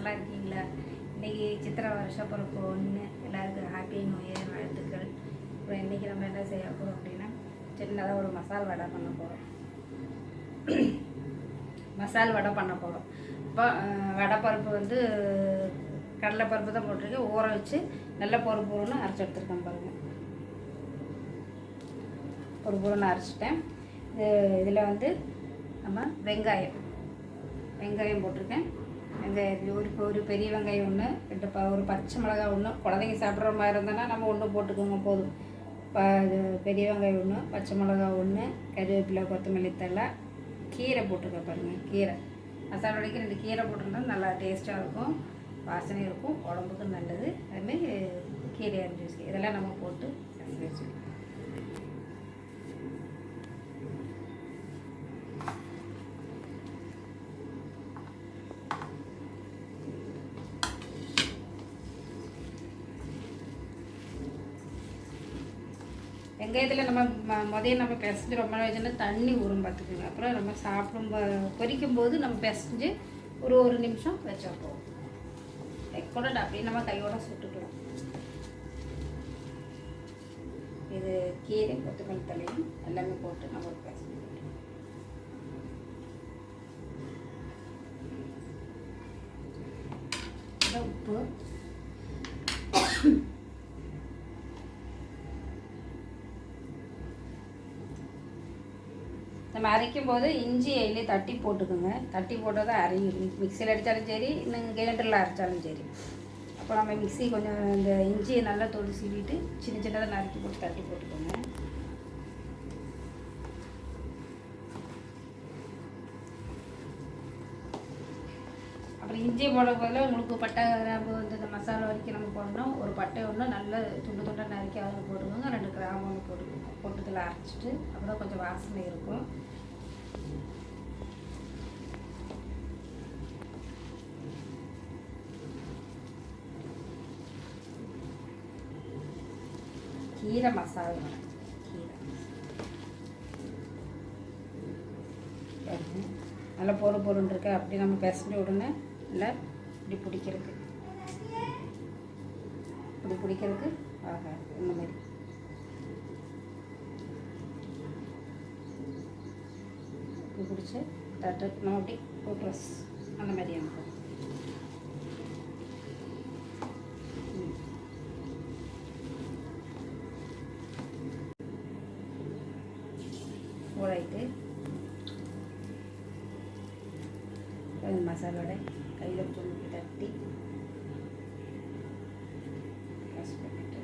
நல்லா இருக்கீங்களா? இன்றைக்கி சித்திரை வருஷ பிறப்பு ஒன்று, எல்லாருக்கும் ஹாப்பி நியூ இயர் வாழ்த்துக்கள். அப்புறம் இன்றைக்கி நம்ம என்ன செய்ய போகிறோம் அப்படின்னா, சின்னதாக ஒரு மசால் வடை பண்ண போகிறோம். மசால் வடை பண்ண போகிறோம். இப்போ வடைப்பருப்பு வந்து கடலைப்பருப்பு தான் போட்டிருக்கேன். ஊற வச்சு நல்லா பொறுன்னு அரைச்சி எடுத்துருக்கேன் பாருங்கள். பொறுன்னு அரைச்சிட்டேன். இதில் வந்து நம்ம வெங்காயம் போட்டிருக்கேன். வெங்காயம் ஒரு பெரிய வெங்காயம் ஒன்று, ஒரு பச்சை மிளகாய் ஒன்று. குழந்தைங்க சாப்பிட்ற மாதிரி இருந்தோன்னா நம்ம ஒன்று போட்டுக்கோங்க போதும். பெரிய வெங்காயம் ஒன்று, பச்சை மிளகாய் ஒன்று, கருவேப்பிலை, கொத்தமல்லி தழை, கீரை போட்டிருக்கேன் பாருங்கள். கீரை மசாலா வடைக்கு 2 கீரை போட்டிருந்தா நல்லா டேஸ்ட்டாக இருக்கும், வாசனை இருக்கும், உடம்புக்கு நல்லது. அதுமாரி கீரை அரிஞ்சு வச்சு இதெல்லாம் நம்ம போட்டு வச்சுக்கலாம். வெங்காயத்தில் நம்ம முதல்ல நம்ம பிசைஞ்சு ரொம்ப நாள் வச்சுன்னா தண்ணி ஊறும் பார்த்துக்கோங்க. அப்புறம் நம்ம பொரிக்கும்போது நம்ம பிசைஞ்சு ஒரு நிமிஷம் வச்சா போகும். கூட அப்படியே நம்ம கையோட சுட்டுக்கலாம். இது கீரை, கொத்தமல்லி தலையும் எல்லாமே போட்டு நம்ம பிசைஞ்சு உப்பு, நம்ம அரைக்கும் போது இஞ்சி எண்ணெய் தட்டி போட்டுக்கோங்க. தட்டி போட்டால் தான் அரையும். மிக்சியில் அடித்தாலும் சரி, இன்னும் கிரைண்டரில் அரைச்சாலும் சரி. அப்போ நம்ம மிக்சி கொஞ்சம் இந்த இஞ்சியை நல்லா தோல் சீவிட்டு சின்னதாக நறுக்கி போட்டு தட்டி போட்டுக்கோங்க. அப்புறம் இஞ்சி போட போதில் உங்களுக்கு பட்டை கிராம்பு வந்து இந்த மசாலா வரைக்கும் நம்ம போடணும். ஒரு பட்டை ஒன்று நல்ல துண்டாக நறுக்கி அதில் போட்டுக்கோங்க. 2 கிராம்பு ஒன்று போட்டுக்கோங்க. போட்டதில் அரைச்சிட்டு அப்புறம் கொஞ்சம் வாசனை இருக்கும். கீரை மசாலா, நல்லா பொறுன்னு இருக்கு. அப்படி நம்ம பிசைஞ்ச உடனே இல்லை இப்படி பிடிக்கிறதுக்கு ஆகா இந்த மாதிரி இப்படி பிடிச்சி தட்டு நம்ம அப்படி ப்ரெஸ் அந்த மாதிரி அனுப்போம். ஊறாயிட்டு மசாலோட கையில் துணி தட்டி ப்ரெஸ் பண்ணிட்டு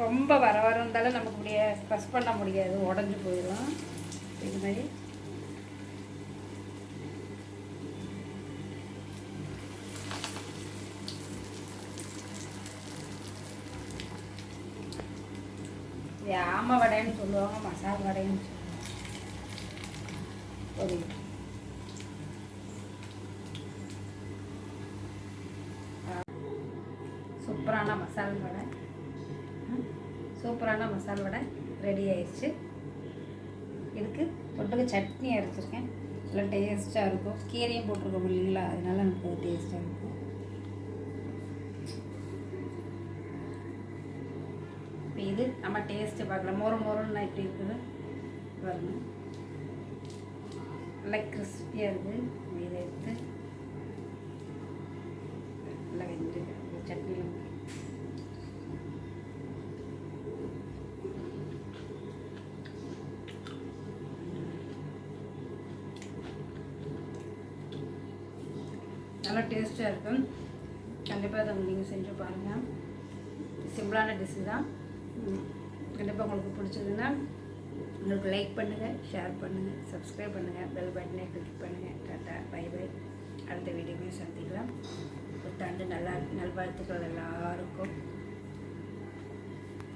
ரொம்ப வர இருந்தாலும் நமக்கு முடிய ப்ரெஸ் பண்ண முடியாது, உடஞ்சி போயிடும். இது மாதிரி ஆமை வடைன்னு சொல்லுவாங்க, மசால் வடைன்னு சொல்லுவாங்க. சூப்பரான மசால் வடை ரெடி ஆயிடுச்சு. இதுக்கு தொட்டுக்கு சட்னி அரைச்சிருக்கேன். நல்லா டேஸ்ட்டாக இருக்கும். கீரையும் போட்டிருக்கோம் இல்லைங்களா, அதனால நமக்கு டேஸ்ட்டாக இருக்கும். இப்போ இது நம்ம டேஸ்ட்டு பார்க்கலாம். மொறுன்னு இப்படி இருக்குது வரணும். நல்லா கிறிஸ்பியாக இருக்குது. இதை எடுத்து நல்லா வெந்து சட்னி நல்லா டேஸ்ட்டாக இருக்கும். கண்டிப்பாக அதை நீங்கள் செஞ்சு பாருங்கள். சிம்பிளான டிஷ்ஷு தான். கண்டிப்பாக உங்களுக்கு பிடிச்சதுன்னா உங்களுக்கு லைக் பண்ணுங்கள், ஷேர் பண்ணுங்கள், சப்ஸ்கிரைப் பண்ணுங்கள், பெல் பட்டனை கிளிக் பண்ணுங்கள். Tata, bye bye. அடுத்த வீடியோவையும் சந்திக்கலாம். புத்தாண்டு நல்வாழ்த்துக்கள் எல்லாருக்கும்.